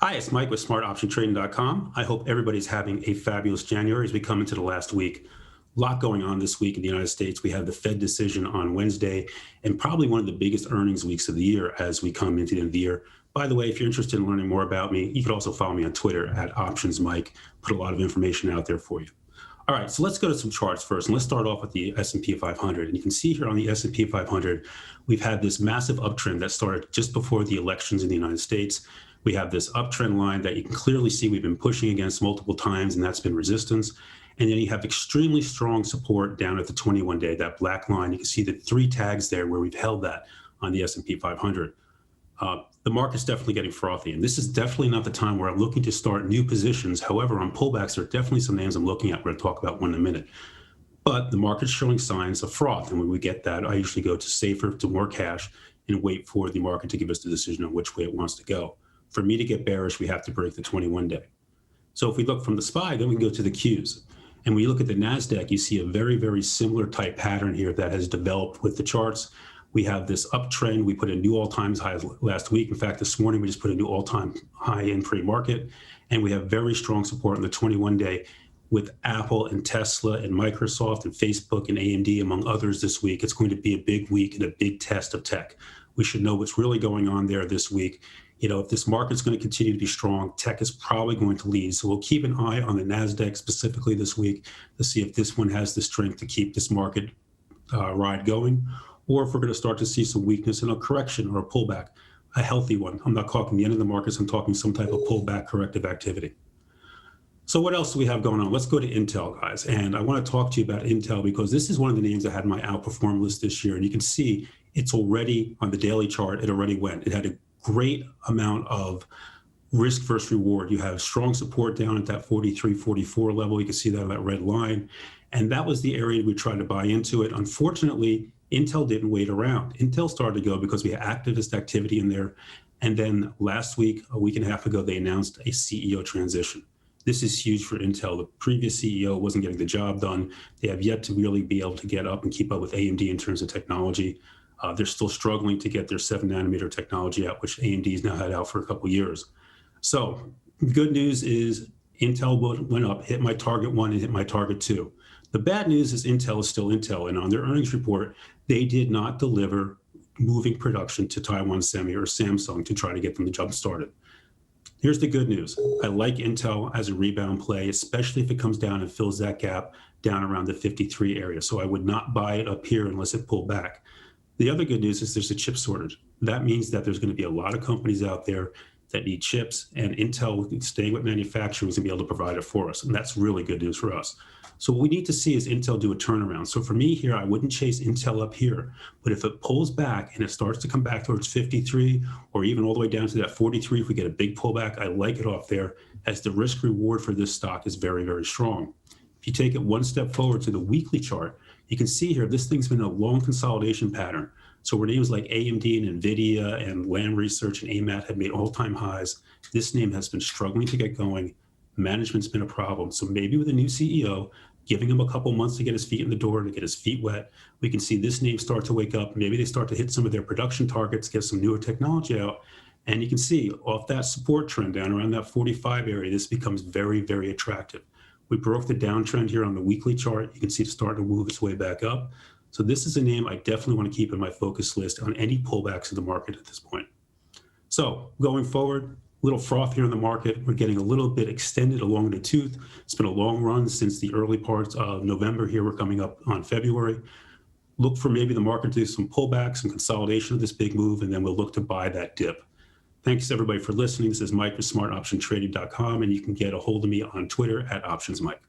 Hi, it's Mike with smartoptiontrading.com. I hope everybody's having a fabulous January as we come into the last week. A lot going on this week in the United States. We have the Fed decision on Wednesday and probably one of the biggest earnings weeks of the year as we come into the end of the year. By the way, if you're interested in learning more about me, you can also follow me on Twitter at OptionsMike. Put a lot of information out there for you. All right, so let's go to some charts first, and let's start off with the S&P 500. And you can see here on the S&P 500, we've had this massive uptrend that started just before the elections in the United States. We have this uptrend line that you can clearly see we've been pushing against multiple times, and that's been resistance. And then you have extremely strong support down at the 21-day, that black line. You can see the three tags there where we've held that on the S&P 500. The market's definitely getting frothy, and this is definitely not the time where I'm looking to start new positions. However, on pullbacks, there are definitely some names I'm looking at. We're going to talk about one in a minute. But the market's showing signs of froth, and when we get that, I usually go to safer, to more cash, and wait for the market to give us the decision on which way it wants to go. For me to get bearish, we have to break the 21-day. So if we look from the SPY, then we can go to the Qs. And when you look at the NASDAQ, you see a very, very similar type pattern here that has developed with the charts. We have this uptrend. We put a new all-time high last week. In fact, this morning, we just put a new all-time high in pre-market. And we have very strong support on the 21-day with Apple and Tesla and Microsoft and Facebook and AMD, among others this week. It's going to be a big week and a big test of tech. We should know what's really going on there this week. You know, if this market's going to continue to be strong, tech is probably going to lead. So we'll keep an eye on the NASDAQ specifically this week to see if this one has the strength to keep this market ride going, or if we're going to start to see some weakness in a correction or a pullback, a healthy one. I'm not talking the end of the markets. I'm talking some type of pullback corrective activity. So what else do we have going on? Let's go to Intel, guys. And I want to talk to you about Intel because this is one of the names I had in my outperform list this year. And you can see it's already on the daily chart. It already went. It had a great amount of risk versus reward. You have strong support down at that 43, 44 level. You can see that on that red line. And that was the area we tried to buy into it. Unfortunately, Intel didn't wait around. Intel started to go because we had activist activity in there. And then last week, a week and a half ago, they announced a CEO transition. This is huge for Intel. The previous CEO wasn't getting the job done. They have yet to really be able to get up and keep up with AMD in terms of technology. They're still struggling to get their 7-nanometer technology out, which AMD's now had out for a couple of years. So the good news is Intel went up, hit my target 1 and hit my target 2. The bad news is Intel is still Intel, and on their earnings report, they did not deliver moving production to Taiwan Semi or Samsung to try to get them the jump started. Here's the good news. I like Intel as a rebound play, especially if it comes down and fills that gap down around the 53 area. So I would not buy it up here unless it pulled back. The other good news is there's a chip shortage. That means that there's going to be a lot of companies out there that need chips, and Intel, staying with manufacturing, is going to be able to provide it for us. And that's really good news for us. So what we need to see is Intel do a turnaround. So for me here, I wouldn't chase Intel up here. But if it pulls back and it starts to come back towards 53 or even all the way down to that 43, if we get a big pullback, I like it off there as the risk reward for this stock is very, very strong. If you take it one step forward to the weekly chart, you can see here, this thing's been a long consolidation pattern. So where names like AMD and NVIDIA and Lam Research and AMAT have made all-time highs, this name has been struggling to get going. Management's been a problem. So maybe with a new CEO, giving him a couple months to get his feet in the door, to get his feet wet, we can see this name start to wake up. Maybe they start to hit some of their production targets, get some newer technology out. And you can see off that support trend down around that 45 area, this becomes very, very attractive. We broke the downtrend here on the weekly chart. You can see it starting to move its way back up. So this is a name I definitely want to keep in my focus list on any pullbacks in the market at this point. So going forward, a little froth here in the market. We're getting a little bit extended along the tooth. It's been a long run since the early parts of November. Here we're coming up on February. Look for maybe the market to do some pullbacks, some consolidation of this big move, and then we'll look to buy that dip. Thanks everybody for listening. This is Mike with smartoptiontrading.com, and you can get a hold of me on Twitter at OptionsMike.